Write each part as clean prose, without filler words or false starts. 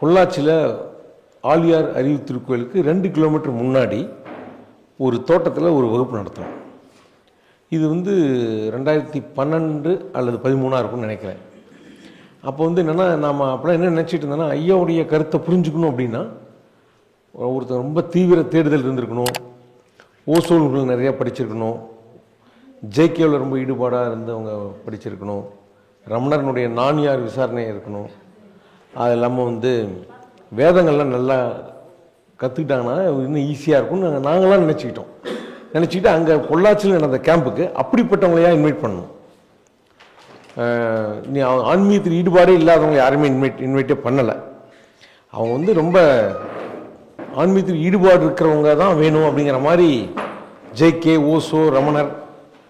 பொள்ளாச்சியில் ஆழியார் அறிவு திருக்கோயிலுக்கு 2 கிலோமீட்டர் முன்னாடி ஒரு தோட்டத்தில் ஒரு வகுப்பு நடத்தணும். இது 2012 அல்லது 13 இருக்கும்னு நினைக்கிறேன். அப்போ என்னென்னா நாம் அப்போலாம் என்ன நினச்சிட்டு இருந்தோன்னா, ஐயாவுடைய கருத்தை புரிஞ்சுக்கணும் அப்படின்னா ஒருத்தர் ரொம்ப தீவிர தேடுதல் இருந்திருக்கணும், ஓசோன்கள் நிறையா படிச்சிருக்கணும், ஜேகேவில் ரொம்ப ஈடுபாடாக இருந்தவங்க படிச்சிருக்கணும், ரமணனுடைய நான்யார் விசாரணை இருக்கணும், அது இல்லாமல் வேதங்கள்லாம் நல்லா கற்றுக்கிட்டாங்கன்னா இன்னும் ஈஸியாக இருக்கும்னு நாங்களாம் நினச்சிக்கிட்டு அங்கே பொள்ளாச்சியில் நடந்த கேம்புக்கு அப்படிப்பட்டவங்களையா இன்வைட் பண்ணணும். நீ ஆன்மீகத்தில் ஈடுபாடே இல்லாதவங்க யாருமே இன்வைட்டே பண்ணலை. அவங்க ரொம்ப ஆன்மீகத்தில் ஈடுபாடு இருக்கிறவங்க தான் வேணும் அப்படிங்கிற மாதிரி ஜேகே, ஓசோ, ரமணர்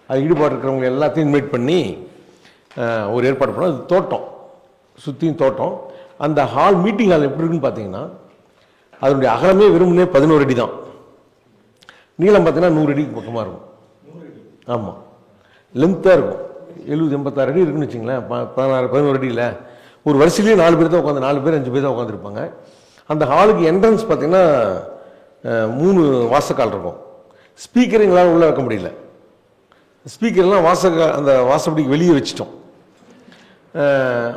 அது ஈடுபாடு இருக்கிறவங்க எல்லாத்தையும் இன்வைட் பண்ணி ஒரு ஏற்பாடு பண்ணோம். அது தோட்டம், சுற்றியும் தோட்டம். அந்த ஹால், மீட்டிங் ஹால் எப்படி இருக்குன்னு பார்த்தீங்கன்னா, அதனுடைய அகலமே வெறுமனே 11 அடி தான். நீளம் பார்த்தீங்கன்னா 100 அடிக்கு பக்கமாக இருக்கும். ஆமாம், லென்த்தாக இருக்கும். 70-86 அடி இருக்குன்னு வச்சுங்களேன். 11 அடியில் ஒரு வரிசையிலேயே 4 பேர் தான் உட்காந்து, 4 பேர் 5 பேர் தான் உட்காந்துருப்பாங்க. அந்த ஹாலுக்கு என்ட்ரன்ஸ் பார்த்தீங்கன்னா 3 வாசக்கால் இருக்கும். ஸ்பீக்கர் எங்களால் உள்ளே வைக்க முடியல. ஸ்பீக்கர்லாம் அந்த வாசப்படிக்கு வெளியே வச்சிட்டோம்.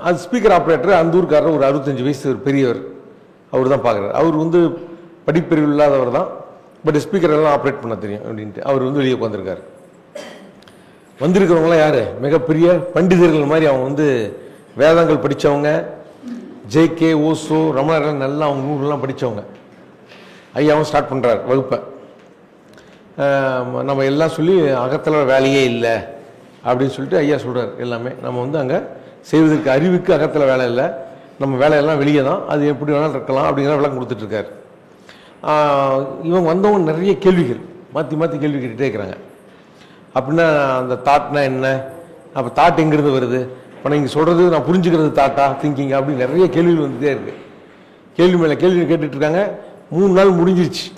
அது ஸ்பீக்கர் ஆப்ரேட்டர் அந்த ஊருக்காரர், ஒரு 65 வயசு ஒரு பெரியவர், அவர் தான் பார்க்குறாரு. அவர் படிப்பறிவு இல்லாதவர் தான், பட் ஸ்பீக்கர் எல்லாம் ஆப்ரேட் பண்ண தெரியும் அப்படின்ட்டு அவர் வெளியே உட்காந்துருக்காரு. வந்திருக்கிறவங்களாம் யார்? மிகப்பெரிய பண்டிதர்கள் மாதிரி. அவங்க வேதங்கள் படித்தவங்க, ஜேகே, ஓசோ, ரமணர்கள் நல்லா அவங்க நூலெல்லாம் படித்தவங்க. ஐயாவும் ஸ்டார்ட் பண்ணுறாரு வகுப்பை. நம்ம எல்லாம் சொல்லி அகத்தில் வேலையே இல்லை அப்படின்னு சொல்லிட்டு ஐயா சொல்கிறார். எல்லாமே நம்ம அங்கே செய்வதற்கு அறிவுக்கு அகத்தில் வேலை இல்லை, நம்ம வேலையெல்லாம் வெளியே தான், அது எப்படி வேணாலும் இருக்கலாம் அப்படிங்கிற விளக்கம் கொடுத்துட்ருக்காரு. இவங்க வந்தவங்க நிறைய கேள்விகள் மாற்றி கேள்வி கேட்டுகிட்டே இருக்கிறாங்க. அப்படின்னா அந்த தாட்னா என்ன, அப்போ தாட் எங்கேருந்து வருது, இப்போ நீங்கள் சொல்கிறது நான் புரிஞ்சுக்கிறது தாட்டா, திங்கிங், அப்படின்னு நிறைய கேள்விகள் வந்துகிட்டே இருக்குது. கேள்வி மேலே கேள்வி கேட்டுட்ருக்காங்க. 3 நாள் முடிஞ்சிட்டு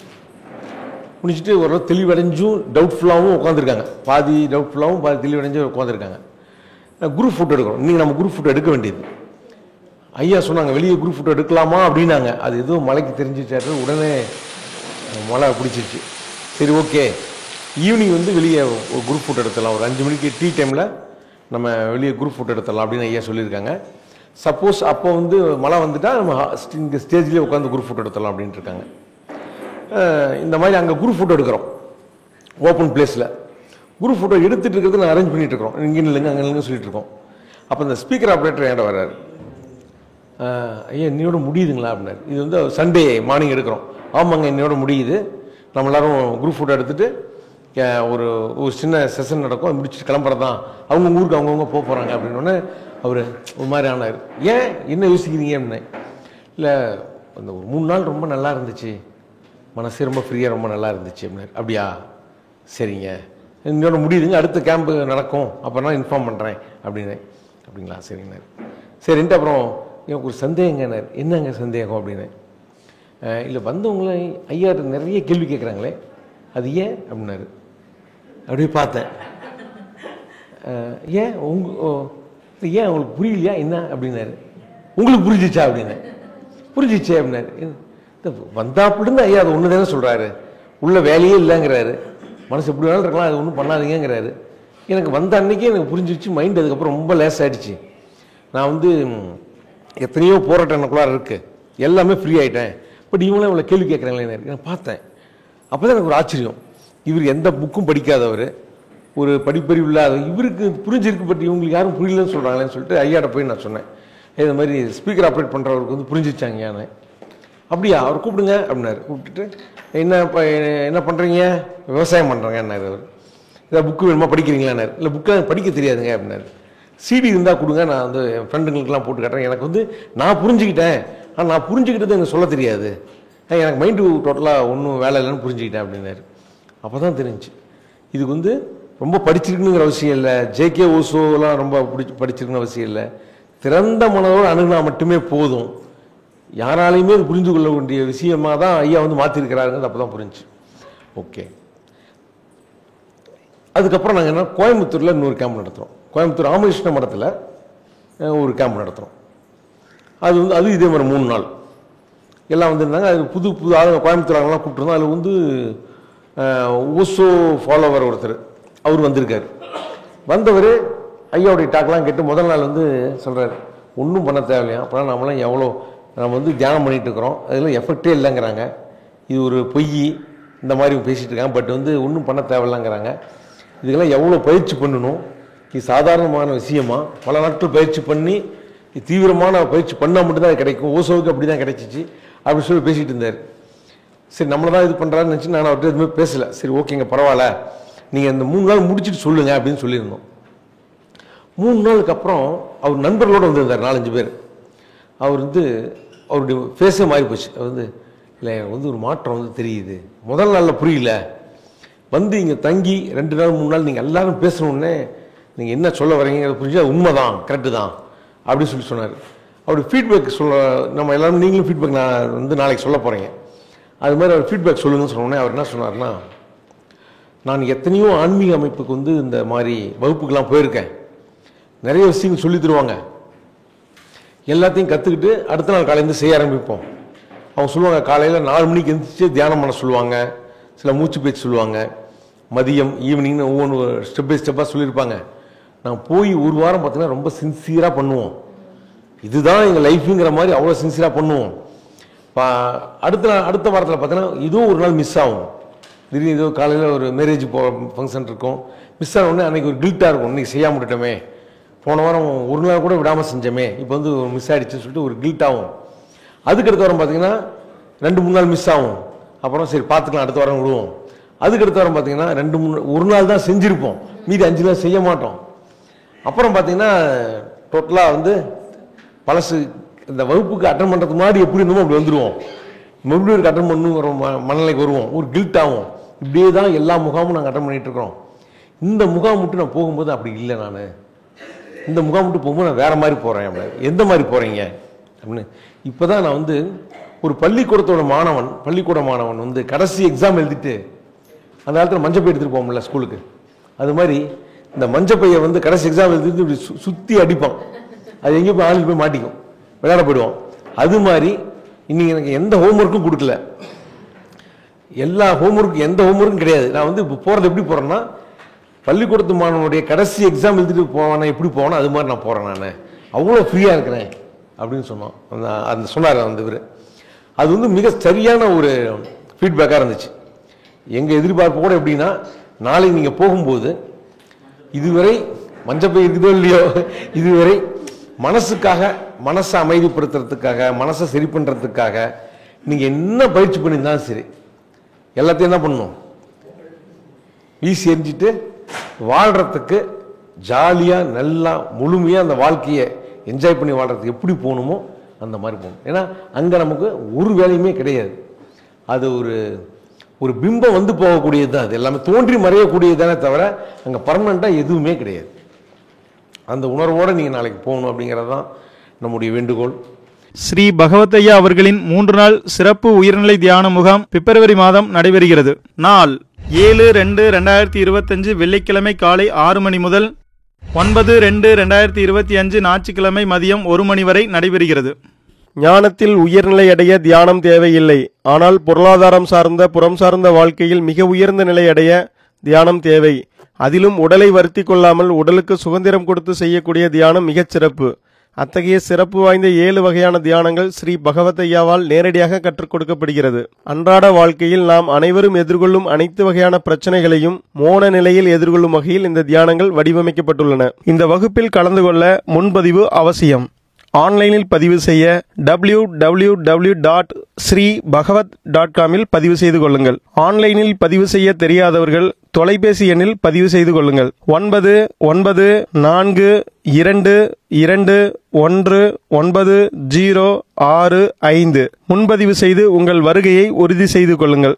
ஓரளவு தெளிவடைஞ்சும் டவுட்ஃபுல்லாகவும் உட்காந்துருக்காங்க. பாதி டவுட்ஃபுல்லாகவும் பாதி தெளிவடைஞ்சும் உட்காந்துருக்காங்க. குரூப் ஃபோட்டோ எடுக்கிறோம். நீங்கள் நம்ம குரூப் ஃபோட்டோ எடுக்க வேண்டியது. ஐயா சொன்னாங்க வெளியே குரூப் ஃபோட்டோ எடுக்கலாமா அப்படின்னாங்க. அது எதுவும் மலைக்கு தெரிஞ்சிச்சாரு, உடனே மழை பிடிச்சிருச்சு. சரி, ஓகே, ஈவினிங் வெளியே ஒரு குரூப் ஃபோட்டோ எடுத்துடலாம், ஒரு 5 மணிக்கு டீ டைமில் நம்ம வெளியே குரூப் ஃபோட்டோ எடுத்துடலாம் அப்படின்னு ஐயா சொல்லியிருக்காங்க. சப்போஸ் அப்போ மழை வந்துட்டால் நம்ம இங்கே ஸ்டேஜ்லேயே உட்காந்து குரூப் ஃபோட்டோ எடுத்துடலாம் அப்படின்ட்டு இருக்காங்க. இந்த மாதிரி அங்கே குரூப் ஃபோட்டோ எடுக்கிறோம், ஓப்பன் பிளேஸில் குரூப் ஃபோட்டோ எடுத்துகிட்டு இருக்கிறது நான் அரேஞ்ச் பண்ணிகிட்டு இருக்கோம். இங்கே இல்லைங்க அங்கே இல்லைங்க சொல்லிட்டு இருக்கோம். அப்போ இந்த ஸ்பீக்கர் ஆப்ரேட்டர் என்கிட்ட வர்றாரு. ஐயா இன்னையோட முடியுதுங்களா அப்படின்னாரு. இது சண்டே மார்னிங் எடுக்கிறோம். ஆமாங்க, இன்னையோட முடியுது, நம்ம எல்லாரும் குரூப் ஃபோட்டோ எடுத்துகிட்டு ஒரு சின்ன செஷன் நடக்கும், முடிச்சுட்டு கிளம்புறது தான், அவங்க ஊருக்கு அவங்கவுங்க போக போகிறாங்க அப்படின்னோடனே அவர் ஒரு மாதிரி ஆனார். ஏன் என்ன யோசிக்கிறீங்க அப்படின்னேன். இல்லை, அந்த ஒரு 3 நாள் ரொம்ப நல்லா இருந்துச்சு, மனசு ரொம்ப ஃப்ரீயாக ரொம்ப நல்லா இருந்துச்சு அப்படின்னாரு. அப்படியா, சரிங்க, இன்னொன்று முடியுதுங்க, அடுத்த கேம்பு நடக்கும், அப்புறம் நான் இன்ஃபார்ம் பண்ணுறேன் அப்படின்னேன். அப்படிங்களா, சரிங்கண்ணார். சரின்ட்டு அப்புறம் எனக்கு ஒரு சந்தேகங்கண்ணார். என்னங்க சந்தேகம் அப்படின்னேன். இல்லை, வந்தவங்கள ஐயா நிறைய கேள்வி கேட்குறாங்களே, அது ஏன் அப்படின்னாரு. அப்படியே பார்த்தேன். ஏன் உங்களுக்கு புரியலையா என்ன அப்படின்னாரு. உங்களுக்கு புரிஞ்சிச்சா அப்படின்னேன். புரிஞ்சிச்சே அப்படின்னாரு. வந்தாப்பிலிருந்து ஐயா அது ஒன்று தானே சொல்கிறாரு, உள்ள வேலையே இல்லைங்கிறாரு, மனசு எப்படி வேணாலும் இருக்கலாம், அது ஒன்றும் பண்ணாதீங்கிறாரு. எனக்கு வந்த அன்னைக்கே எனக்கு புரிஞ்சிச்சு, மைண்ட் அதுக்கப்புறம் ரொம்ப லேஸ் ஆகிடுச்சு. நான் எத்தனையோ போராட்டம் எனக்குள்ளார இருக்குது, எல்லாமே ஃப்ரீ ஆகிட்டேன். பட் இவங்களாம் இவ்வளோ கேள்வி கேட்குறாங்களே நான் பார்த்தேன். அப்போ தான் எனக்கு ஒரு ஆச்சரியம். இவர் எந்த புக்கும் படிக்காதவர், ஒரு படிப்பறிவு இல்லாத இவருக்கு புரிஞ்சிருக்கு, பட் இவங்களுக்கு யாரும் புரியலன்னு சொல்கிறாங்களேன்னு சொல்லிட்டு ஐயாட்ட போய் நான் சொன்னேன். இது மாதிரி ஸ்பீக்கர் ஆப்ரேட் பண்ணுறவருக்கு புரிஞ்சிச்சாங்க. யானை அப்படியா, அவர் கூப்பிடுங்க அப்படின்னாரு. கூப்பிட்டுட்டு என்ன பண்ணுறீங்க, விவசாயம் பண்ணுறேங்கன்னாரு. அவர் இதை புக்கு வேணுமா படிக்கிறீங்களான்னாரு. இல்லை, புக்கெலாம் படிக்க தெரியாதுங்க அப்படின்னாரு. சிடி இருந்தால் கொடுங்க, நான் என் ஃப்ரெண்டுங்களுக்கெல்லாம் போட்டு காட்டுறேன், எனக்கு நான் புரிஞ்சுக்கிட்டேன், ஆனால் நான் புரிஞ்சுக்கிட்டது எனக்கு சொல்ல தெரியாது, எனக்கு மைண்டு டோட்டலாக ஒன்றும் வேலை இல்லைன்னு புரிஞ்சுக்கிட்டேன் அப்படின்னாரு. அப்போ தான் தெரிஞ்சு இதுக்கு ரொம்ப படிச்சிருக்கணுங்கிற அவசியம் இல்லை, ஜேகே ஓசோலாம் ரொம்ப படிச்சிருக்கணும் அவசியம் இல்லை, திறந்த மனதோடு அணுகுனா மட்டுமே போதும், யாராலையுமே அது புரிந்து கொள்ள வேண்டிய விஷயமாக தான் ஐயா மாற்றிருக்கிறாருங்கிறது அப்போ தான் புரிஞ்சு. ஓகே, அதுக்கப்புறம் நாங்கள் என்ன கோயம்புத்தூரில் இன்னொரு கேம்ப் நடத்துகிறோம். கோயம்புத்தூர் ராமகிருஷ்ண மடத்தில் ஒரு கேம்ப் நடத்துகிறோம். அது இதே மாதிரி 3 நாள் எல்லாம் வந்திருந்தாங்க. அது புது புது ஆளுங்க கோயம்புத்தூர் ஆளுங்கெல்லாம் கூப்பிட்டுருந்தோம். அதில் வந்து ஓசோ ஃபாலோவர் ஒருத்தர் அவர் வந்திருக்காரு. வந்தவர் ஐயாவுடைய டாக்லாம் கேட்டு முதல் நாள் வந்து சொல்கிறார், ஒன்றும் பண்ண தேவையில்லையா, அப்போலாம் நம்மளாம் எவ்வளோ நம்ம வந்து தியானம் பண்ணிகிட்டு இருக்கிறோம், அதில் எஃபெக்டே இல்லைங்கிறாங்க, இது ஒரு பொய், இந்த மாதிரி பேசிகிட்டு இருக்காங்க. பட் வந்து ஒன்றும் பண்ண தேவையில்லைங்கிறாங்க. இதுக்கெல்லாம் எவ்வளோ பயிற்சி பண்ணணும், இது சாதாரணமான விஷயமா, பல நாட்கள் பயிற்சி பண்ணி தீவிரமான பயிற்சி பண்ணால் மட்டும்தான் அது கிடைக்கும். ஓசோவுக்கு அப்படி தான் கிடைச்சிச்சு அப்படின்னு சொல்லி பேசிகிட்டு இருந்தார். சரி நம்மளை தான் இது பண்ணுறாருன்னு நினச்சி நான் அவர்கிட்ட எதுவுமே பேசலை. சரி ஓகேங்க பரவாயில்ல, நீங்கள் இந்த 3 நாள் முடிச்சுட்டு சொல்லுங்கள் அப்படின்னு சொல்லியிருந்தோம். 3 நாளுக்கு அப்புறம் அவர் நண்பர்களோடு வந்திருந்தார் 4-5 பேர். அவர் வந்து அவருடைய ஃபேஸே மாறி போச்சு. அவர் வந்து இல்லை எனக்கு வந்து ஒரு மாற்றம் வந்து தெரியுது, முதல் நாளில் புரியல, வந்து இங்கே தங்கி 2 நாள் 3 நாள் நீங்கள் எல்லாரும் பேசணுன்னே நீங்கள் என்ன சொல்ல வரீங்க புரிஞ்சு அது உண்மை தான், கரெக்டு தான் அப்படின்னு சொல்லி சொன்னார். அப்படி ஃபீட்பேக் சொல்ல நம்ம எல்லாரும் நீங்களும் ஃபீட்பேக் நான் வந்து நாளைக்கு சொல்ல போகிறீங்க, அது மாதிரி அவர் ஃபீட்பேக் சொல்லுங்கன்னு சொன்னோடனே அவர் என்ன சொன்னார்னா, நான் எத்தனையோ ஆன்மீக அமைப்புக்கு வந்து இந்த மாதிரி வகுப்புக்கெல்லாம் போயிருக்கேன், நிறைய விஷயங்கள் சொல்லி தருவாங்க, எல்லாத்தையும் கற்றுக்கிட்டு அடுத்த நாள் காலையிலேருந்து செய்ய ஆரம்பிப்போம். அவங்க சொல்லுவாங்க காலையில் 4 மணிக்கு எழுந்திரிச்சு தியானம் பண்ண சொல்லுவாங்க, சில மூச்சு பேச்சு சொல்லுவாங்க, மதியம் ஈவினிங்னு ஒவ்வொன்று ஸ்டெப் பை ஸ்டெப்பாக சொல்லியிருப்பாங்க. நான் போய் ஒரு வாரம் பார்த்தீங்கன்னா ரொம்ப சின்சியராக பண்ணுவோம், இதுதான் எங்கள் லைஃபுங்கிற மாதிரி அவ்வளோ சின்சியராக பண்ணுவோம். அடுத்த வாரத்தில் பார்த்தீங்கன்னா இதோ ஒரு நாள் மிஸ் ஆகும். திடீர்னு ஏதோ காலையில் ஒரு மேரேஜ் ஃபங்க்ஷன் இருக்கும், மிஸ் ஆன உடனே அன்றைக்கி ஒரு கில்ட்டாக இருக்கும், இன்றைக்கி செய்யாம விட்டுட்டோமே, போன வாரம் ஒரு நாள் கூட விடாமல் செஞ்சோமே, இப்போ வந்து மிஸ் ஆகிடுச்சுன்னு சொல்லிட்டு ஒரு கில்ட் ஆகும். அதுக்கடுத்த வாரம் பார்த்தீங்கன்னா 2-3 நாள் மிஸ் ஆகும், அப்புறம் சரி பார்த்துக்கலாம் அடுத்த வாரம் விடுவோம். அதுக்கடுத்த வாரம் பார்த்தீங்கன்னா 2-3 ஒரு நாள் தான் செஞ்சுருப்போம், மீதி 5 நாள் செய்ய மாட்டோம். அப்புறம் பார்த்தீங்கன்னா டோட்டலாக வந்து பழசு இந்த வகுப்புக்கு அட்டன் பண்ணுறதுக்கு முன்னாடி எப்படி இருந்தோமோ அப்படி வந்துடுவோம், மறுபடியும் ஒரு அட்டன் பண்ணுங்கிற மனநிலைக்கு வருவோம், ஒரு கில்ட் ஆகும். இப்படியே தான் எல்லா முகாமும் நாங்கள் அட்டன் பண்ணிகிட்டு இருக்கிறோம். இந்த முகாம் விட்டு நான் போகும்போது அப்படி இல்லை, நான் இந்த முகாம் விட்டு போகும்போது நான் வேறு மாதிரி போகிறேன். அப்படி எந்த மாதிரி போகிறீங்க அப்படின்னு இப்போ தான் நான் வந்து ஒரு பள்ளிக்கூட மாணவன் வந்து கடைசி எக்ஸாம் எழுதிட்டு அந்த காலத்தில் மஞ்சள் பை எடுத்துகிட்டு போகும்ல ஸ்கூலுக்கு, அது மாதிரி இந்த மஞ்சள் பையை வந்து கடைசி எக்ஸாம் எழுதிட்டு இப்படி சுற்றி அடிப்பான், அது எங்கேயும் போய் ஆளுக்கு போய் மாட்டிக்கும், விளையாட போயிடுவோம். அது மாதிரி இன்னைக்கு எனக்கு எந்த ஹோம்ஒர்க்கும் கொடுக்கல, எல்லா ஹோம்ஒர்க்கும் எந்த ஹோம்ஒர்க்கும் கிடையாது. நான் வந்து இப்போ போகிறது எப்படி போகிறேன்னா, பள்ளிக்கூடத்து மாணவனுடைய கடைசி எக்ஸாம் எழுதிட்டு போவானே எப்படி போவானோ அது மாதிரி நான் போகிறேன், நான் அவ்வளோ ஃப்ரீயாக இருக்கிறேன் அப்படின்னு சொன்னோம். அந்த சொன்னார் அந்த இவர். அது வந்து மிக சரியான ஒரு ஃபீட்பேக்காக இருந்துச்சு. எங்கள் எதிர்பார்ப்பு கூட எப்படின்னா, நாளைக்கு நீங்கள் போகும்போது இதுவரை மஞ்சப்பை இருக்குதோ இல்லையோ, இதுவரை மனசுக்காக, மனசை அமைதிப்படுத்துறதுக்காக, மனசை சரி பண்ணுறதுக்காக நீங்கள் என்ன பயிற்சி பண்ணியிருந்தாலும் சரி எல்லாத்தையும் என்ன பண்ணணும், வீசி எறிஞ்சிட்டு வாழ்கிறதுக்கு ஜாலியாக நல்லா முழுமையாக அந்த வாழ்க்கையை என்ஜாய் பண்ணி வாழ்கிறதுக்கு எப்படி போகணுமோ அந்த மாதிரி போகணும். ஏன்னா அங்கே நமக்கு ஒரு வேலையுமே கிடையாது, அது ஒரு பிம்பம் வந்து போகக்கூடியது தான், அது எல்லாமே தோன்றி மறையக்கூடியது தானே தவிர அங்கே பர்மனெண்ட்டாக எதுவுமே கிடையாது. அந்த உணர்வோடு நீங்கள் நாளைக்கு போகணும் அப்படிங்கிறது தான் நம்முடைய வேண்டுகோள். ஸ்ரீ பகவத்தையா அவர்களின் 3 நாள் சிறப்பு உயர்நிலை தியான முகாம் பிப்ரவரி மாதம் நடைபெறுகிறது. நாள் 7/2/2025 வெள்ளிக்கிழமை காலை 6 மணி முதல் 9/2/2025 ஞாயிற்றுக்கிழமை மதியம் 1 மணி வரை நடைபெறுகிறது. ஞானத்தில் உயர்நிலை அடைய தியானம் தேவையில்லை, ஆனால் பொருளாதாரம் சார்ந்த புறம் சார்ந்த வாழ்க்கையில் மிக உயர்ந்த நிலை அடைய தியானம் தேவை. அதிலும் உடலை வருத்தி கொள்ளாமல் உடலுக்கு சுதந்திரம் கொடுத்து செய்யக்கூடிய தியானம் மிகச் சிறப்பு. அத்தகைய சிறப்பு வாய்ந்த 7 வகையான தியானங்கள் ஸ்ரீ பகவத்தையாவால் நேரடியாக கற்றுக் கொடுக்கப்படுகிறது. அன்றாட வாழ்க்கையில் நாம் அனைவரும் எதிர்கொள்ளும் அனைத்து வகையான பிரச்சனைகளையும் மோன நிலையில் எதிர்கொள்ளும் வகையில் இந்த தியானங்கள் வடிவமைக்கப்பட்டுள்ளன. இந்த வகுப்பில் கலந்து கொள்ள முன்பதிவு அவசியம். ஆன்லைனில் பதிவு செய்ய www.sribhagavat.com பதிவு செய்து கொள்ளுங்கள். ஆன்லைனில் பதிவு செய்ய தெரியாதவர்கள் தொலைபேசி எண்ணில் பதிவு செய்து கொள்ளுங்கள். 9992219065 முன்பதிவு செய்து உங்கள் வருகையை உறுதி செய்து கொள்ளுங்கள்.